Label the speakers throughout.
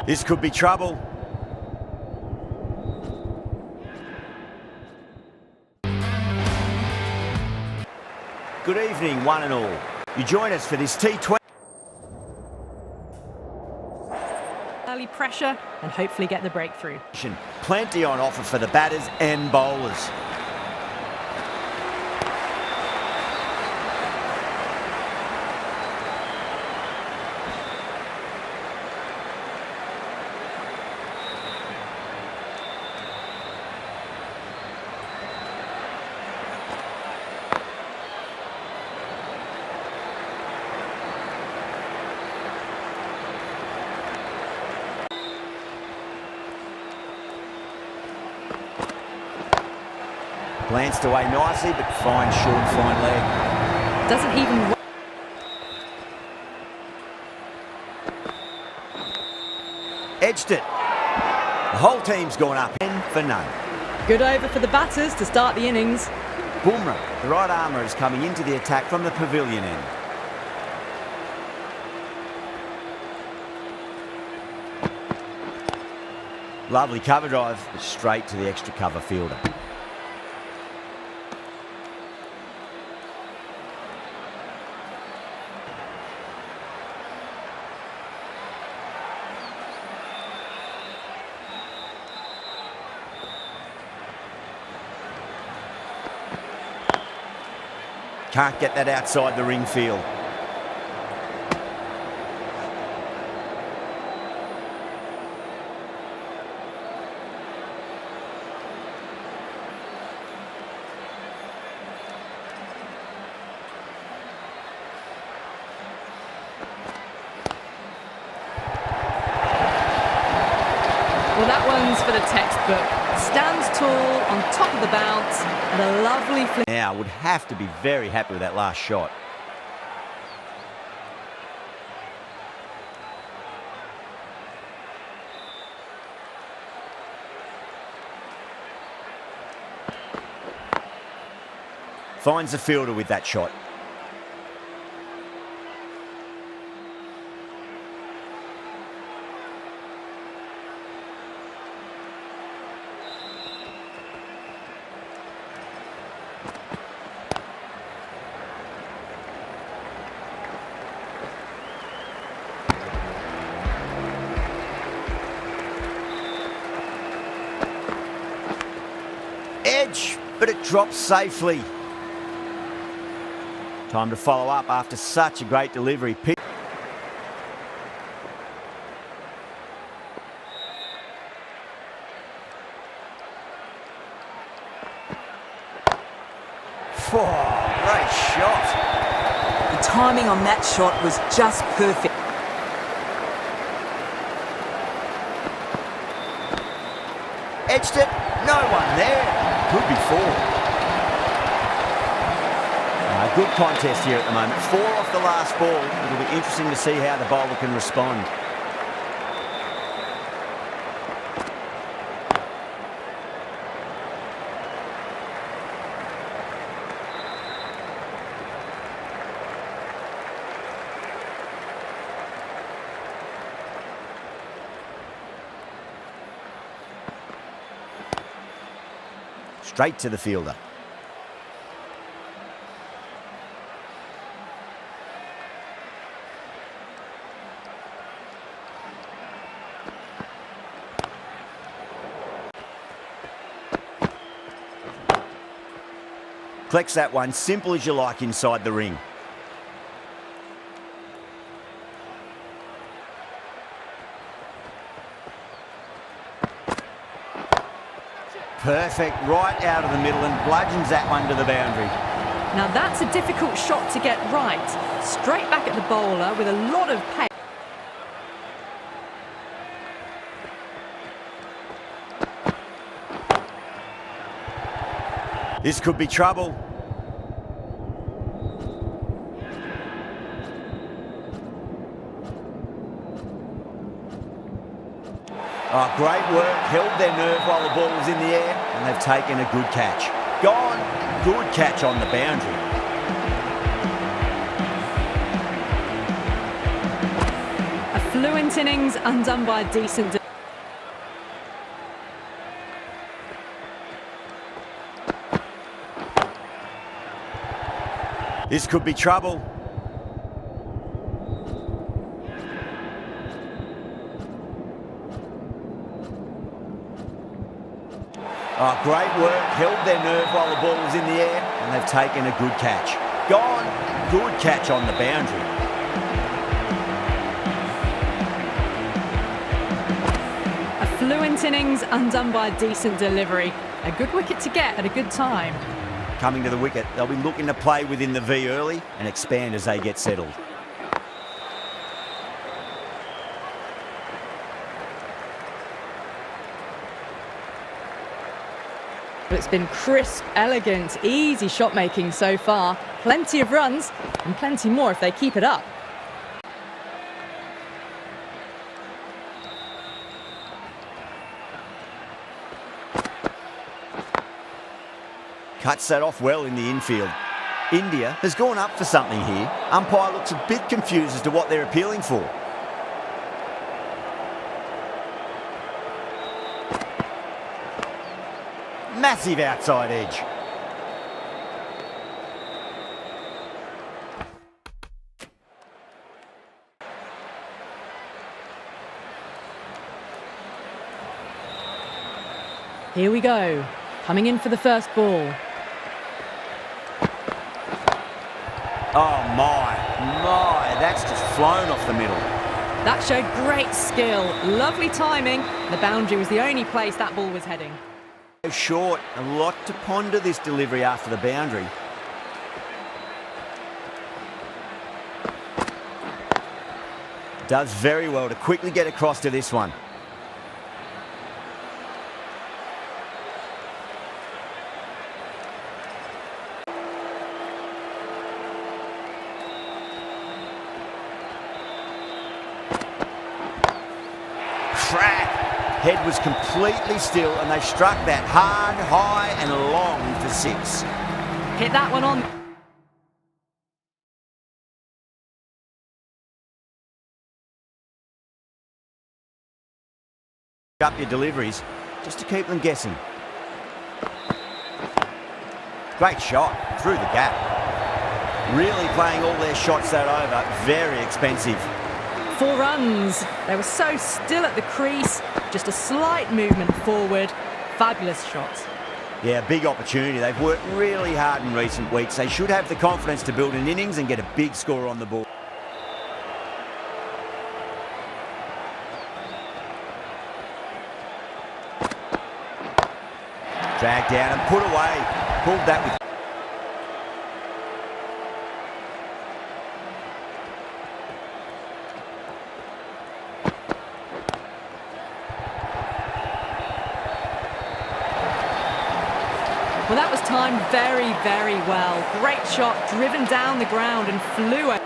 Speaker 1: This could be trouble. Good evening, one and all. You join us for this T20.
Speaker 2: Early pressure and hopefully get the breakthrough.
Speaker 1: Plenty on offer for the batters and bowlers. Glanced away nicely, but fine short, fine leg.
Speaker 2: Doesn't even...
Speaker 1: Edged it. The whole team's gone up 10 for none.
Speaker 2: Good over for the batters to start the innings.
Speaker 1: Bumrah, the right armour, is coming into the attack from the pavilion end. Lovely cover drive, but straight to the extra cover fielder. Can't get that outside the ring field.
Speaker 2: Well, that one's for the textbook. Stands tall on top of the bounce and a lovely flip.
Speaker 1: Now, would have to be very happy with that last shot. Finds the fielder with that shot. Edge, but it drops safely. Time to follow up after such a great delivery. Great shot.
Speaker 3: The timing on that shot was just perfect.
Speaker 1: Edged it, no one there. Could be four. Good contest here at the moment. 4 off the last ball. It'll be interesting to see how the bowler can respond. Straight to the fielder. Collects that one, simple as you like, inside the ring. Perfect, right out of the middle, and bludgeons that one to the boundary.
Speaker 2: Now that's a difficult shot to get right. Straight back at the bowler with a lot of pace.
Speaker 1: This could be trouble. Oh, great work. Held their nerve while the ball was in the air, and they've taken a good catch. Gone. Good catch on the boundary.
Speaker 2: A fluent innings undone by a decent...
Speaker 1: This could be trouble. Oh, great work. Held their nerve while the ball was in the air, and they've taken a good catch. Gone. Good catch on the boundary.
Speaker 2: A fluent innings undone by a decent delivery. A good wicket to get at a good time.
Speaker 1: Coming to the wicket, they'll be looking to play within the V early and expand as they get settled.
Speaker 2: It's been crisp, elegant, easy shot making so far. Plenty of runs and plenty more if they keep it up.
Speaker 1: Cuts that off well in the infield. India has gone up for something here. Umpire looks a bit confused as to what they're appealing for. Massive outside edge.
Speaker 2: Here we go. Coming in for the first ball.
Speaker 1: Oh my, that's just flown off the middle.
Speaker 2: That showed great skill, lovely timing. The boundary was the only place that ball was heading.
Speaker 1: Short, a lot to ponder this delivery after the boundary. Does very well to quickly get across to this one. Crack! Head was completely still and they struck that hard, high and long for 6.
Speaker 2: Hit that one on.
Speaker 1: Up your deliveries just to keep them guessing. Great shot through the gap. Really playing all their shots that over. Very expensive.
Speaker 2: 4 runs. They were so still at the crease. Just a slight movement forward. Fabulous shot.
Speaker 1: Yeah, big opportunity. They've worked really hard in recent weeks. They should have the confidence to build an innings and get a big score on the board. Dragged down and put away. Pulled that with...
Speaker 2: Well, that was timed very, very well. Great shot, driven down the ground and flew out.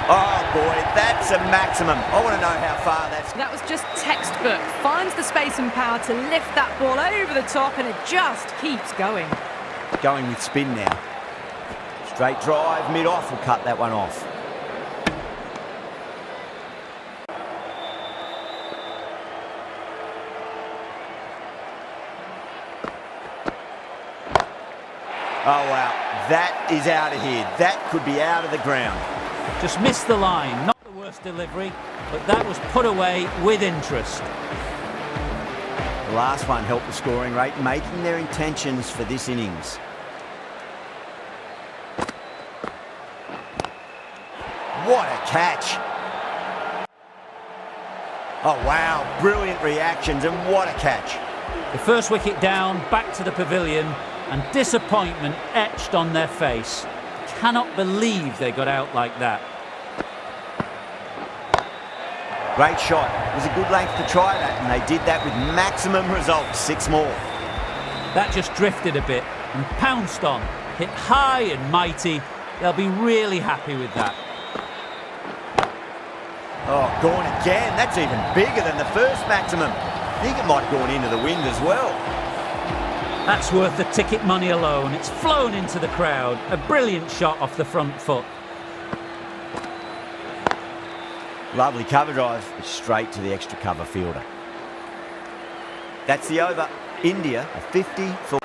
Speaker 1: Oh boy, that's a maximum. I want to know how far that's...
Speaker 2: That was just textbook. Finds the space and power to lift that ball over the top and it just keeps going.
Speaker 1: Going with spin now. Straight drive, mid-off will cut that one off. Oh wow, that is out of here. That could be out of the ground.
Speaker 4: Just missed the line. Not the worst delivery, but that was put away with interest.
Speaker 1: The last one helped the scoring rate, making their intentions for this innings. What a catch. Oh wow, brilliant reactions and what a catch.
Speaker 4: The first wicket down, back to the pavilion, and disappointment etched on their face. Cannot believe they got out like that.
Speaker 1: Great shot. It was a good length to try that, and they did that with maximum results. 6 more.
Speaker 4: That just drifted a bit and pounced on. Hit high and mighty. They'll be really happy with that.
Speaker 1: Oh, gone again. That's even bigger than the first maximum. I think it might have gone into the wind as well.
Speaker 4: That's worth the ticket money alone. It's flown into the crowd. A brilliant shot off the front foot.
Speaker 1: Lovely cover drive, straight to the extra cover fielder. That's the over. India, a 50 for...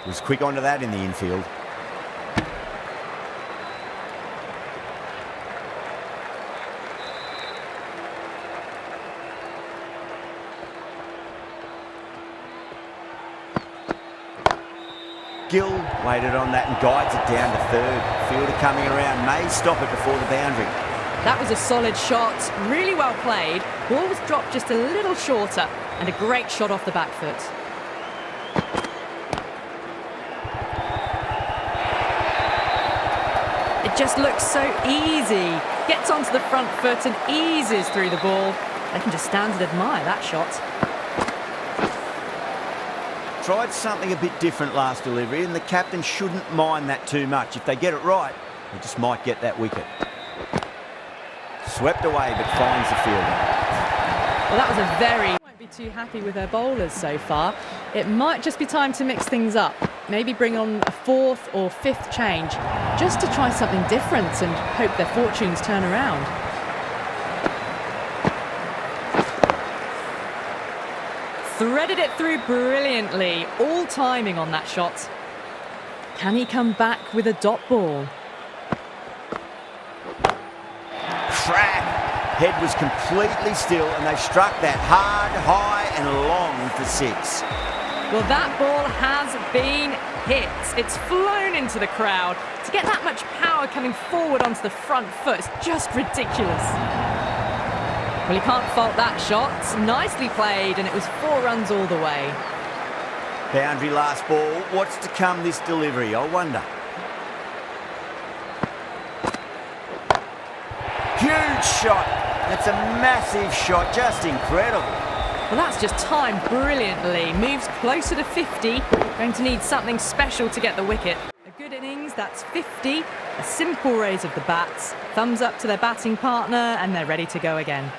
Speaker 1: Was quick onto that in the infield. Gill waited on that and guides it down to third. Fielder coming around, may stop it before the boundary.
Speaker 2: That was a solid shot, really well played. Ball was dropped just a little shorter, and a great shot off the back foot. It just looks so easy. Gets onto the front foot and eases through the ball. They can just stand and admire that shot.
Speaker 1: Tried something a bit different last delivery, and the captain shouldn't mind that too much. If they get it right, they just might get that wicket. Swept away, but finds the fielder.
Speaker 2: Well, that was a very... Won't be too happy with their bowlers so far. It might just be time to mix things up. Maybe bring on a fourth or fifth change, just to try something different and hope their fortunes turn around. Threaded it through brilliantly, all timing on that shot. Can he come back with a dot ball?
Speaker 1: Crack! Head was completely still, and they struck that hard, high and long for six.
Speaker 2: Well, that ball has been hit. It's flown into the crowd. To get that much power coming forward onto the front foot is just ridiculous. Well, you can't fault that shot. Nicely played, and it was 4 runs all the way.
Speaker 1: Boundary last ball. What's to come this delivery, I wonder. Huge shot. That's a massive shot, just incredible.
Speaker 2: Well, that's just timed brilliantly. Moves closer to 50. Going to need something special to get the wicket. A good innings, that's 50. A simple raise of the bats. Thumbs up to their batting partner, and they're ready to go again.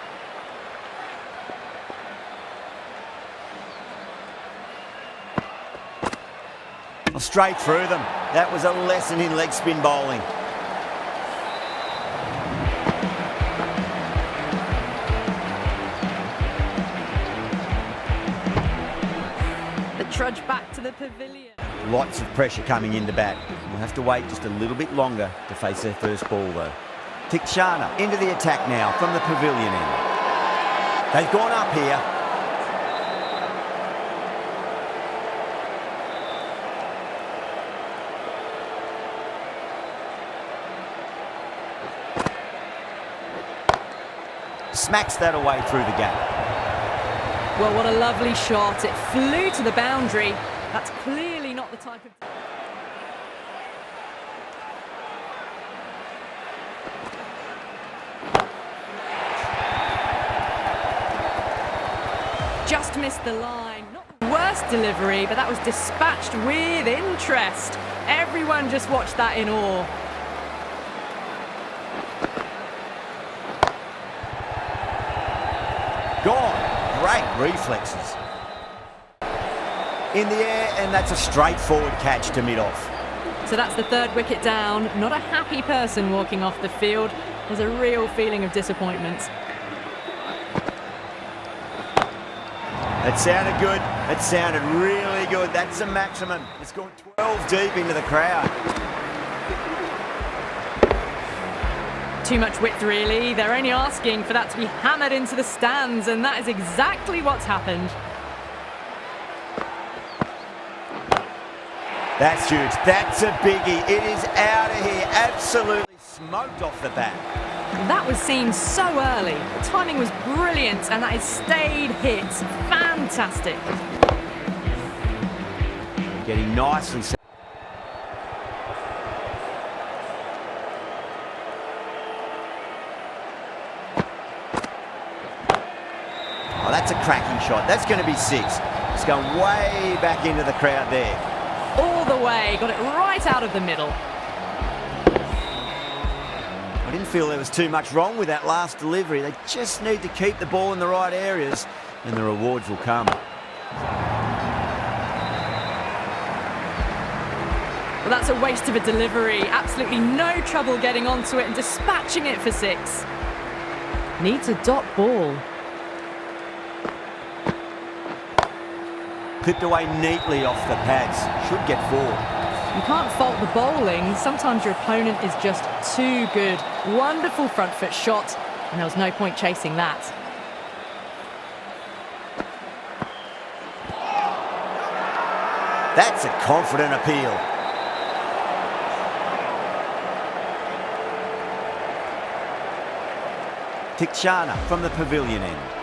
Speaker 1: Well, straight through them. That was a lesson in leg spin bowling.
Speaker 2: Trudge back to the pavilion.
Speaker 1: Lots of pressure coming in to bat. We'll have to wait just a little bit longer to face their first ball, though. Tikshana into the attack now from the pavilion end. They've gone up here. Smacks that away through the gap.
Speaker 2: Well, what a lovely shot. It flew to the boundary. That's clearly not the type of... Just missed the line. Not the worst delivery, but that was dispatched with interest. Everyone just watched that in awe.
Speaker 1: Gone. Great reflexes. In the air, and that's a straightforward catch to mid-off.
Speaker 2: So that's the 3rd wicket down. Not a happy person walking off the field. There's a real feeling of disappointment.
Speaker 1: That sounded good. That sounded really good. That's the maximum. It's gone 12 deep into the crowd.
Speaker 2: Too much width, really. They're only asking for that to be hammered into the stands, and that is exactly what's happened.
Speaker 1: That's huge. That's a biggie. It is out of here. Absolutely smoked off the bat.
Speaker 2: That was seen so early. The timing was brilliant, and that is stayed hit. Fantastic.
Speaker 1: Getting nicely set. Oh, that's a cracking shot. That's going to be 6. It's going way back into the crowd there.
Speaker 2: All the way. Got it right out of the middle.
Speaker 1: But Didn't feel there was too much wrong with that last delivery. They just need to keep the ball in the right areas and the rewards will come.
Speaker 2: Well, that's a waste of a delivery. Absolutely no trouble getting onto it and dispatching it for 6. Needs a dot ball.
Speaker 1: Clipped away neatly off the pads. Should get 4.
Speaker 2: You can't fault the bowling. Sometimes your opponent is just too good. Wonderful front foot shot, and there was no point chasing that.
Speaker 1: That's a confident appeal. Tikshana from the pavilion end.